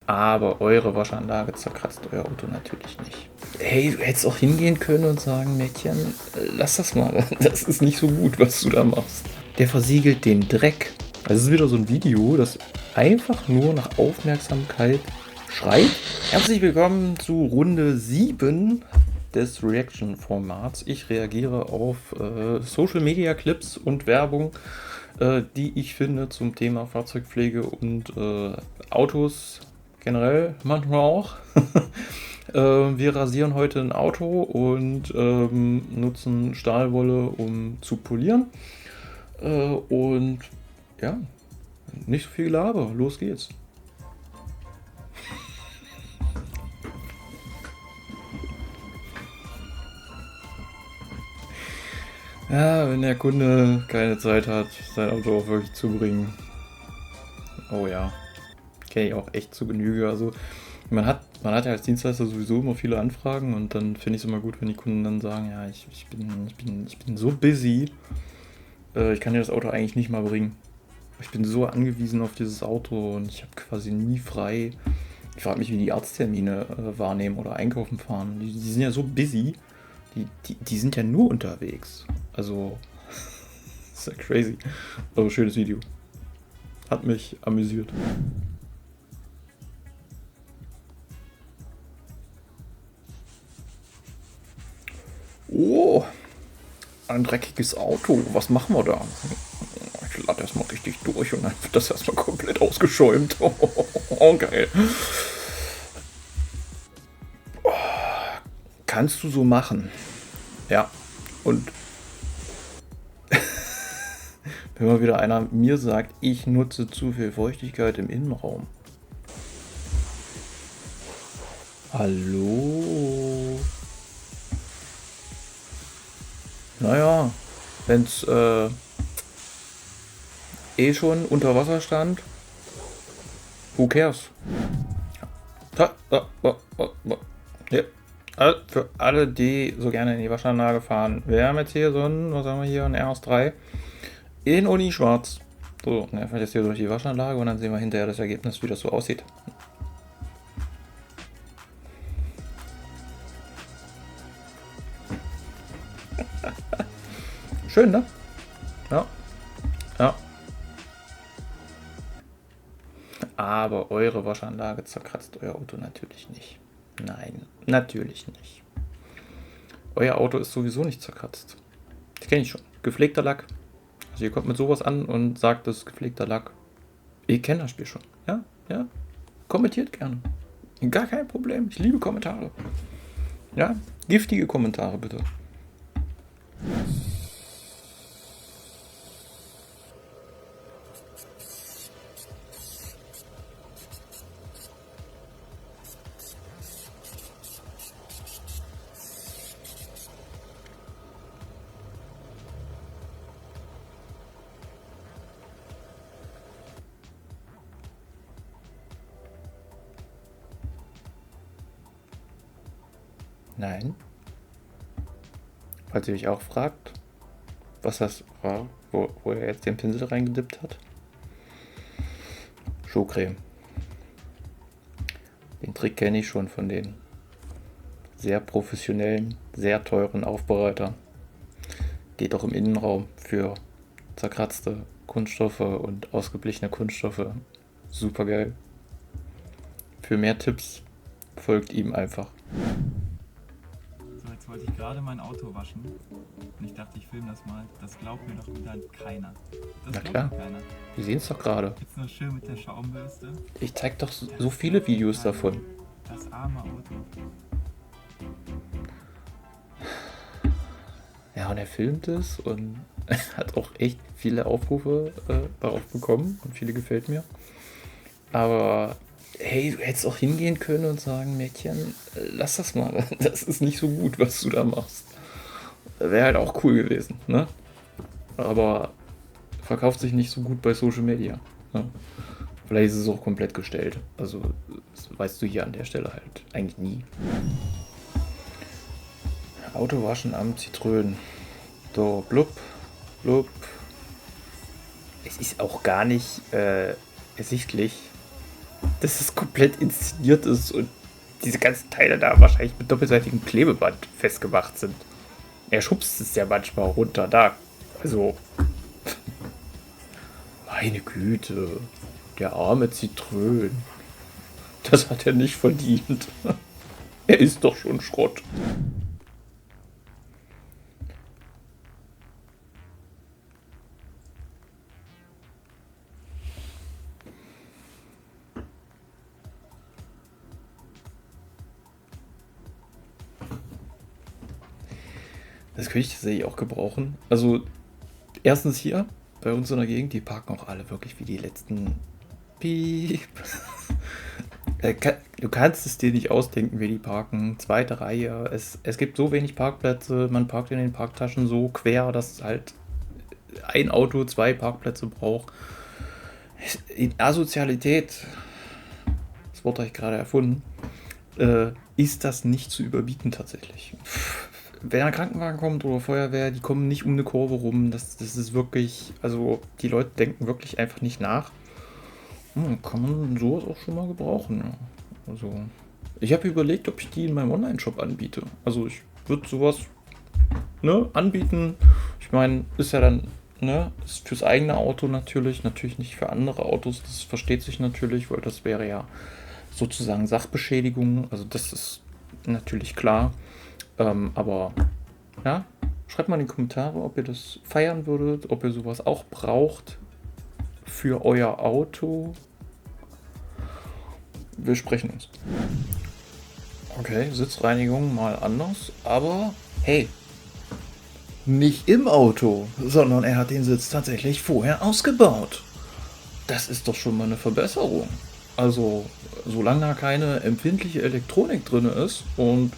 Aber eure Waschanlage zerkratzt euer Auto natürlich nicht. Hey, du hättest auch hingehen können und sagen, Mädchen, lass das mal. Das ist nicht so gut, was du da machst. Der versiegelt den Dreck. Also es ist wieder so ein Video, das einfach nur nach Aufmerksamkeit schreit. Herzlich willkommen zu Runde 7 des Reaction-Formats. Ich reagiere auf Social Media Clips und Werbung, die ich finde zum Thema Fahrzeugpflege und Autos generell manchmal auch. Wir rasieren heute ein Auto und nutzen Stahlwolle, um zu polieren. Und ja, nicht so viel Gelaber, los geht's. Ja, wenn der Kunde keine Zeit hat, sein Auto auch wirklich zu bringen. Oh ja, kenne ich auch echt zu Genüge. Also man hat ja als Dienstleister sowieso immer viele Anfragen und dann finde ich es immer gut, wenn die Kunden dann sagen, ja, ich bin so busy, ich kann dir das Auto eigentlich nicht mal bringen. Ich bin so angewiesen auf dieses Auto und ich habe quasi nie frei. Ich frage mich, wie die Arzttermine wahrnehmen oder einkaufen fahren. Die sind ja so busy, die sind ja nur unterwegs. Also, das ist ja crazy. Aber schönes Video. Hat mich amüsiert. Oh, ein dreckiges Auto. Was machen wir da? Ich lade erstmal richtig durch und dann wird das erstmal komplett ausgeschäumt. Oh, geil. Oh, kannst du so machen. Ja. Und wenn mal wieder einer mir sagt, ich nutze zu viel Feuchtigkeit im Innenraum. Hallo? Naja, wenn es schon unter Wasser stand, who cares? Ja. Für alle, die so gerne in die Waschanlage fahren, wir haben jetzt hier so ein, was haben wir hier, ein RS3 in Uni schwarz. So, und dann fährt jetzt hier durch die Waschanlage und dann sehen wir hinterher das Ergebnis, wie das so aussieht. Schön, ne? Ja. Ja. Aber eure Waschanlage zerkratzt euer Auto natürlich nicht. Nein, natürlich nicht. Euer Auto ist sowieso nicht zerkratzt. Das kenne ich schon. Gepflegter Lack. Also ihr kommt mit sowas an und sagt, das ist gepflegter Lack. Ihr kennt das Spiel schon. Ja, ja. Kommentiert gerne. Gar kein Problem. Ich liebe Kommentare. Ja, giftige Kommentare bitte. Nein. Falls ihr euch auch fragt, was das war, wo er jetzt den Pinsel reingedippt hat. Schuhcreme. Den Trick kenne ich schon von den sehr professionellen, sehr teuren Aufbereitern. Geht auch im Innenraum für zerkratzte Kunststoffe und ausgeblichene Kunststoffe. Super geil. Für mehr Tipps folgt ihm einfach. So, jetzt wollte ich gerade mein Auto waschen und ich dachte, ich filme das mal. Das glaubt mir doch wieder keiner. Das Na glaubt klar. mir keiner. Wir sehen es doch gerade. Jetzt nur schön mit der Schaumbürste. Ich zeig doch so viele Videos davon. Das arme Auto. Ja, und er filmt es und hat auch echt viele Aufrufe darauf bekommen und viele gefällt mir. Aber hey, du hättest auch hingehen können und sagen, Mädchen, lass das mal. Das ist nicht so gut, was du da machst. Wäre halt auch cool gewesen, ne? Aber verkauft sich nicht so gut bei Social Media. Ne? Vielleicht ist es auch komplett gestellt. Also, das weißt du hier an der Stelle halt eigentlich nie. Autowaschen am Zitrönen. So, blub, blub. Es ist auch gar nicht ersichtlich, dass es komplett inszeniert ist und diese ganzen Teile da wahrscheinlich mit doppelseitigem Klebeband festgemacht sind. Er schubst es ja manchmal runter, da. Also, meine Güte, der arme Zitrön. Das hat er nicht verdient. Er ist doch schon Schrott. Das könnte ich tatsächlich auch gebrauchen. Also, erstens hier, bei uns in der Gegend, die parken auch alle wirklich wie die letzten Piep. Du kannst es dir nicht ausdenken, wie die parken. Zweite Reihe. Es gibt so wenig Parkplätze. Man parkt in den Parktaschen so quer, dass halt ein Auto 2 Parkplätze braucht. In Asozialität, das Wort habe ich gerade erfunden, ist das nicht zu überbieten tatsächlich. Wenn ein Krankenwagen kommt oder Feuerwehr, die kommen nicht um eine Kurve rum. Das ist wirklich, also die Leute denken wirklich einfach nicht nach. Kann man sowas auch schon mal gebrauchen, ja. Also, ich habe überlegt, ob ich die in meinem Online-Shop anbiete. Also ich würde sowas, ne, anbieten. Ich meine, ist ja dann, ne, ist fürs eigene Auto natürlich nicht für andere Autos. Das versteht sich natürlich, weil das wäre ja sozusagen Sachbeschädigung. Also das ist natürlich klar. Aber ja, schreibt mal in die Kommentare, ob ihr das feiern würdet, ob ihr sowas auch braucht für euer Auto. Wir sprechen uns. Okay, Sitzreinigung mal anders, aber hey, nicht im Auto, sondern er hat den Sitz tatsächlich vorher ausgebaut. Das ist doch schon mal eine Verbesserung. Also, solange da keine empfindliche Elektronik drin ist und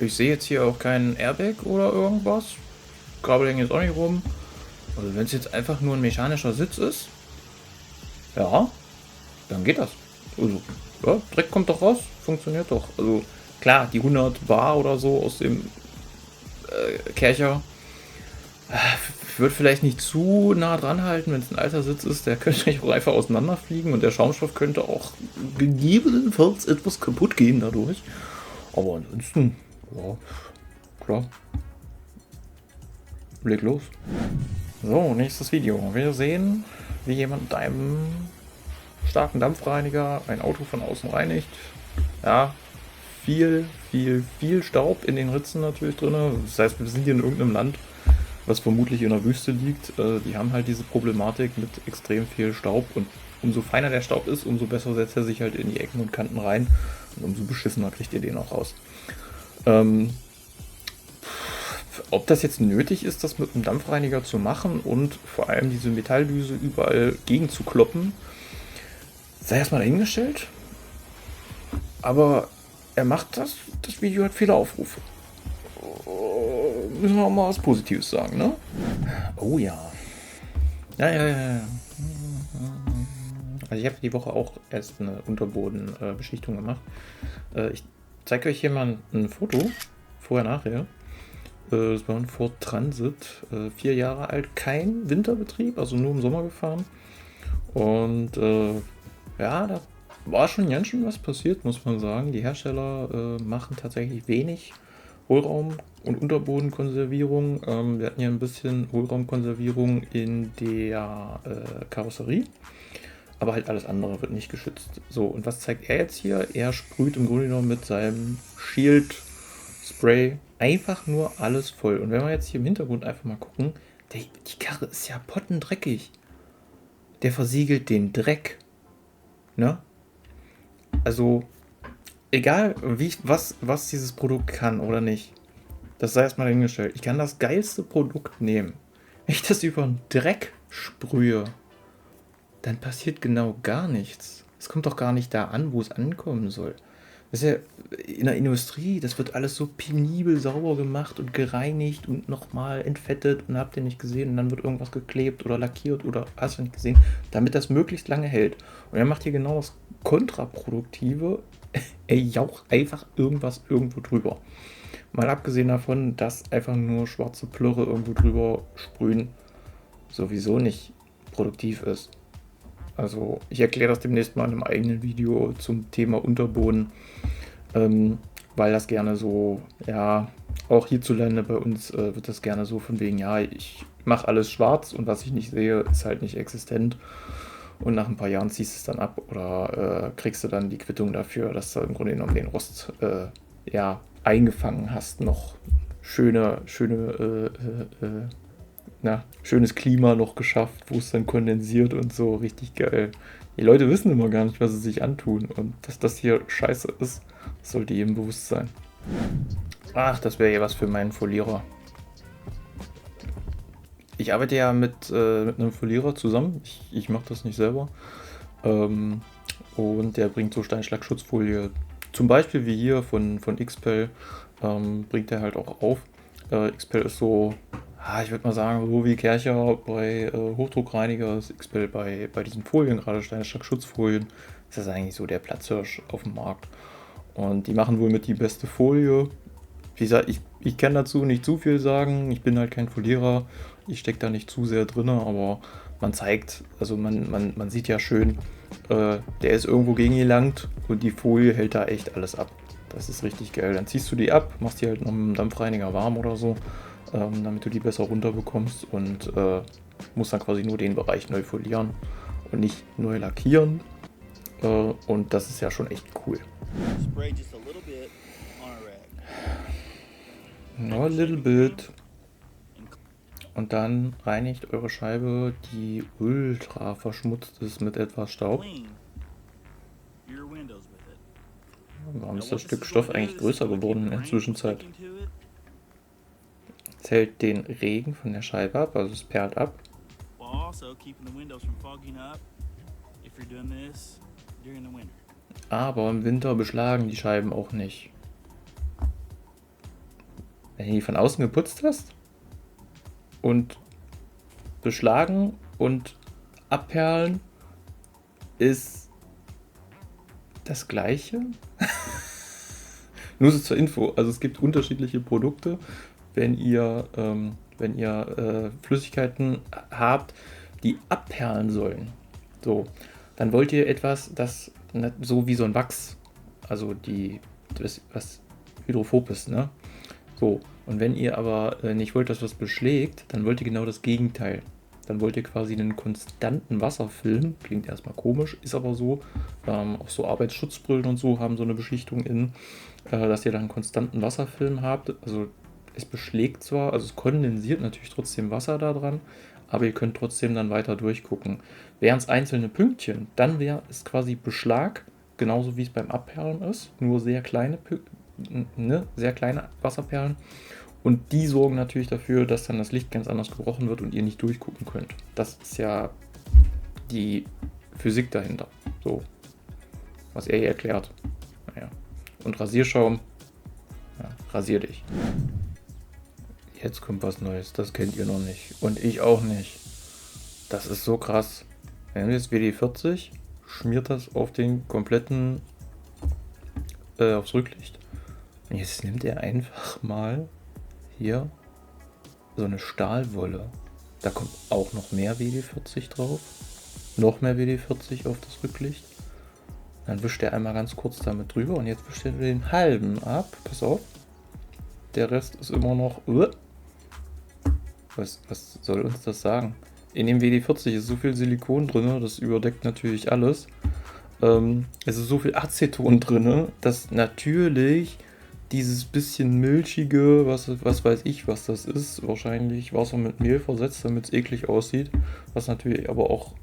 ich sehe jetzt hier auch keinen Airbag oder irgendwas, grabe den jetzt auch nicht rum. Also wenn es jetzt einfach nur ein mechanischer Sitz ist, ja, dann geht das. Also, ja, Dreck kommt doch raus, funktioniert doch. Also klar, die 100 Bar oder so aus dem Kercher wird vielleicht nicht zu nah dran halten, wenn es ein alter Sitz ist. Der könnte auch einfach auseinanderfliegen und der Schaumstoff könnte auch gegebenenfalls etwas kaputt gehen dadurch. Aber ansonsten, ja, klar. Leg los. So, nächstes Video. Wir sehen, wie jemand mit einem starken Dampfreiniger ein Auto von außen reinigt. Ja, viel Staub in den Ritzen natürlich drin. Das heißt, wir sind hier in irgendeinem Land, was vermutlich in der Wüste liegt. Die haben halt diese Problematik mit extrem viel Staub und umso feiner der Staub ist, umso besser setzt er sich halt in die Ecken und Kanten rein und umso beschissener kriegt ihr den auch raus. Ob das jetzt nötig ist, das mit einem Dampfreiniger zu machen und vor allem diese Metalldüse überall gegen zu kloppen, sei erstmal dahingestellt. Aber er macht das. Das Video hat viele Aufrufe. Müssen wir auch mal was Positives sagen, ne? Oh ja. Ja. Also ich habe die Woche auch erst eine Unterbodenbeschichtung gemacht. Ich zeige euch hier mal ein Foto. Vorher, nachher. Das war ein Ford Transit. 4 Jahre alt. Kein Winterbetrieb, also nur im Sommer gefahren. Und ja, da war schon ganz schön was passiert, muss man sagen. Die Hersteller machen tatsächlich wenig Hohlraum- und Unterbodenkonservierung. Wir hatten ja ein bisschen Hohlraumkonservierung in der Karosserie, aber halt alles andere wird nicht geschützt. So, und was zeigt er jetzt hier? Er sprüht im Grunde genommen mit seinem Shield Spray einfach nur alles voll. Und wenn wir jetzt hier im Hintergrund einfach mal gucken, die Karre ist ja pottendreckig. Der versiegelt den Dreck. Ne? Also, egal was dieses Produkt kann oder nicht, das sei erstmal hingestellt. Ich kann das geilste Produkt nehmen. Wenn ich das über den Dreck sprühe, dann passiert genau gar nichts. Es kommt doch gar nicht da an, wo es ankommen soll. Das ist ja in der Industrie, das wird alles so penibel sauber gemacht und gereinigt und nochmal entfettet und habt ihr nicht gesehen und dann wird irgendwas geklebt oder lackiert oder hast du nicht gesehen, damit das möglichst lange hält. Und er macht hier genau das Kontraproduktive. Er jaucht einfach irgendwas irgendwo drüber. Mal abgesehen davon, dass einfach nur schwarze Plörre irgendwo drüber sprühen sowieso nicht produktiv ist. Also ich erkläre das demnächst mal in einem eigenen Video zum Thema Unterboden, weil das gerne so, ja, auch hierzulande bei uns wird das gerne so von wegen, ja, ich mache alles schwarz und was ich nicht sehe, ist halt nicht existent. Und nach ein paar Jahren ziehst du es dann ab oder kriegst du dann die Quittung dafür, dass du im Grunde genommen den Rost ja, eingefangen hast. Noch schönes Klima noch geschafft, wo es dann kondensiert und so, richtig geil. Die Leute wissen immer gar nicht, was sie sich antun. Und dass das hier scheiße ist, sollte jedem bewusst sein. Ach, das wäre ja was für meinen Folierer. Ich arbeite ja mit einem Folierer zusammen. Ich mache das nicht selber. Und der bringt so Steinschlagschutzfolie. Zum Beispiel wie hier von XPEL bringt er halt auch auf. XPEL ist so, ich würde mal sagen, so wie Kärcher bei Hochdruckreiniger, ist XPEL bei diesen Folien, gerade Steinschlagschutzfolien, ist das eigentlich so der Platzhirsch auf dem Markt. Und die machen wohl mit die beste Folie. Wie gesagt, ich kann dazu nicht zu viel sagen. Ich bin halt kein Folierer. Ich stecke da nicht zu sehr drin, aber man zeigt, also man sieht ja schön, der ist irgendwo gegengelangt und die Folie hält da echt alles ab. Das ist richtig geil. Dann ziehst du die ab, machst die halt noch mit dem Dampfreiniger warm oder so, damit du die besser runterbekommst und musst dann quasi nur den Bereich neu folieren und nicht neu lackieren. Und das ist ja schon echt cool. Spray just a little bit on a rag. No, a little bit. Und dann reinigt eure Scheibe, die ultra verschmutzt ist mit etwas Staub. Clean your windows with it. Warum Now ist what das this Stück is Stoff gonna do eigentlich is größer it's gonna geworden in keep der the rain Zwischenzeit? from sticking to it, Es hält den Regen von der Scheibe ab, also es perlt ab. while also keeping the windows from fogging up if you're doing this during the winter. Aber im Winter beschlagen die Scheiben auch nicht. Wenn du die von außen geputzt hast und beschlagen und abperlen ist das gleiche. Nur so zur Info, also es gibt unterschiedliche Produkte. Wenn ihr Flüssigkeiten habt, die abperlen sollen, so, dann wollt ihr etwas, das so wie so ein Wachs, also was hydrophob ist, ne? So, und wenn ihr aber nicht wollt, dass was beschlägt, dann wollt ihr genau das Gegenteil. Dann wollt ihr quasi einen konstanten Wasserfilm. Klingt erstmal komisch, ist aber so. Auch so Arbeitsschutzbrillen und so haben so eine Beschichtung innen, dass ihr dann einen konstanten Wasserfilm habt. Also es beschlägt zwar, also es kondensiert natürlich trotzdem Wasser da dran, aber ihr könnt trotzdem dann weiter durchgucken. Wären es einzelne Pünktchen, dann wäre es quasi Beschlag, genauso wie es beim Abperlen ist, nur sehr kleine sehr kleine Wasserperlen. Und die sorgen natürlich dafür, dass dann das Licht ganz anders gebrochen wird und ihr nicht durchgucken könnt. Das ist ja die Physik dahinter. So, was er hier erklärt. Naja. Und Rasierschaum, ja, rasier dich. Jetzt kommt was Neues, das kennt ihr noch nicht. Und ich auch nicht. Das ist so krass. Wir haben jetzt WD-40, schmiert das auf den kompletten, aufs Rücklicht. Und jetzt nimmt er einfach mal hier so eine Stahlwolle. Da kommt auch noch mehr WD-40 drauf. Noch mehr WD-40 auf das Rücklicht. Dann wischt er einmal ganz kurz damit drüber und jetzt wischt er den halben ab. Pass auf. Der Rest ist immer noch. Was soll uns das sagen? In dem WD-40 ist so viel Silikon drin, das überdeckt natürlich alles. Es ist so viel Aceton drin, dass natürlich dieses bisschen milchige, was weiß ich, was das ist, wahrscheinlich Wasser mit Mehl versetzt, damit es eklig aussieht, was natürlich aber auch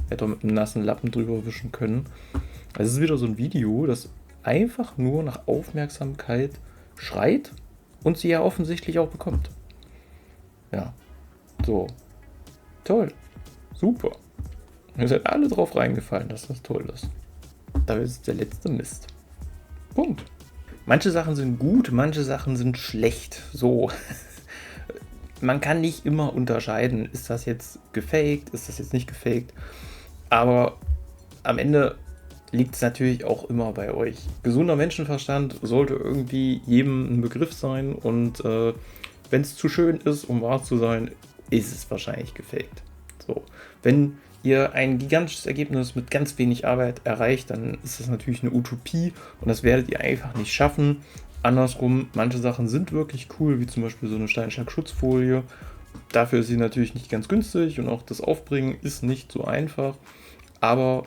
hätte mit einem nassen Lappen drüber wischen können. Also es ist wieder so ein Video, das einfach nur nach Aufmerksamkeit schreit und sie ja offensichtlich auch bekommt. Ja, so. Toll. Super. Ihr seid alle drauf reingefallen, dass das toll ist. Da ist der letzte Mist. Punkt. Manche Sachen sind gut, manche Sachen sind schlecht. So. Man kann nicht immer unterscheiden, ist das jetzt gefaked, ist das jetzt nicht gefaked. Aber am Ende liegt es natürlich auch immer bei euch. Gesunder Menschenverstand sollte irgendwie jedem ein Begriff sein. Und wenn es zu schön ist, um wahr zu sein, ist es wahrscheinlich gefaked. So. Wenn ihr ein gigantisches Ergebnis mit ganz wenig Arbeit erreicht, dann ist das natürlich eine Utopie und das werdet ihr einfach nicht schaffen. Andersrum, manche Sachen sind wirklich cool, wie zum Beispiel so eine Steinschlag-Schutzfolie. Dafür ist sie natürlich nicht ganz günstig und auch das Aufbringen ist nicht so einfach. Aber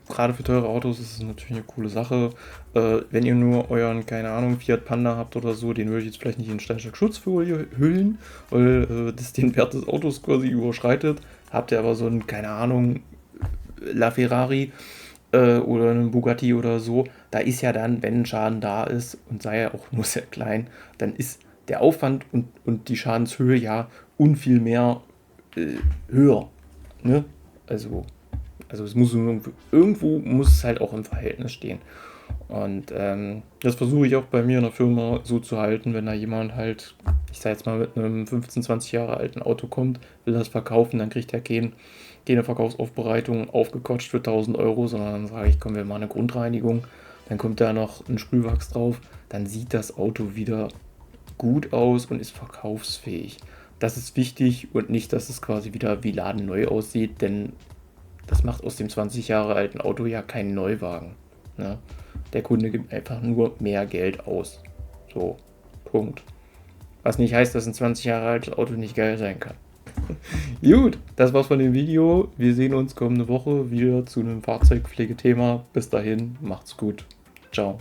gerade für teure Autos ist es natürlich eine coole Sache. Wenn ihr nur euren, keine Ahnung, Fiat Panda habt oder so, den würde ich jetzt vielleicht nicht in Steinschlag-Schutzfolie hüllen, weil das den Wert des Autos quasi überschreitet. Habt ihr aber so einen, keine Ahnung, LaFerrari oder einen Bugatti oder so, da ist ja dann, wenn ein Schaden da ist und sei er auch nur sehr klein, dann ist der Aufwand und die Schadenshöhe ja unviel mehr höher. Ne? Also es muss irgendwo muss es halt auch im Verhältnis stehen. Und das versuche ich auch bei mir in der Firma so zu halten, wenn da jemand halt, ich sag jetzt mal, mit einem 15, 20 Jahre alten Auto kommt, will das verkaufen, dann kriegt er keine Verkaufsaufbereitung aufgequatscht für 1.000 Euro, sondern dann sage ich, komm, wir machen eine Grundreinigung, dann kommt da noch ein Sprühwachs drauf, dann sieht das Auto wieder gut aus und ist verkaufsfähig. Das ist wichtig und nicht, dass es quasi wieder wie ladenneu aussieht, denn das macht aus dem 20 Jahre alten Auto ja keinen Neuwagen. Ne? Der Kunde gibt einfach nur mehr Geld aus. So, Punkt. Was nicht heißt, dass ein 20 Jahre altes Auto nicht geil sein kann. Gut, das war's von dem Video. Wir sehen uns kommende Woche wieder zu einem Fahrzeugpflegethema. Bis dahin, macht's gut. Ciao.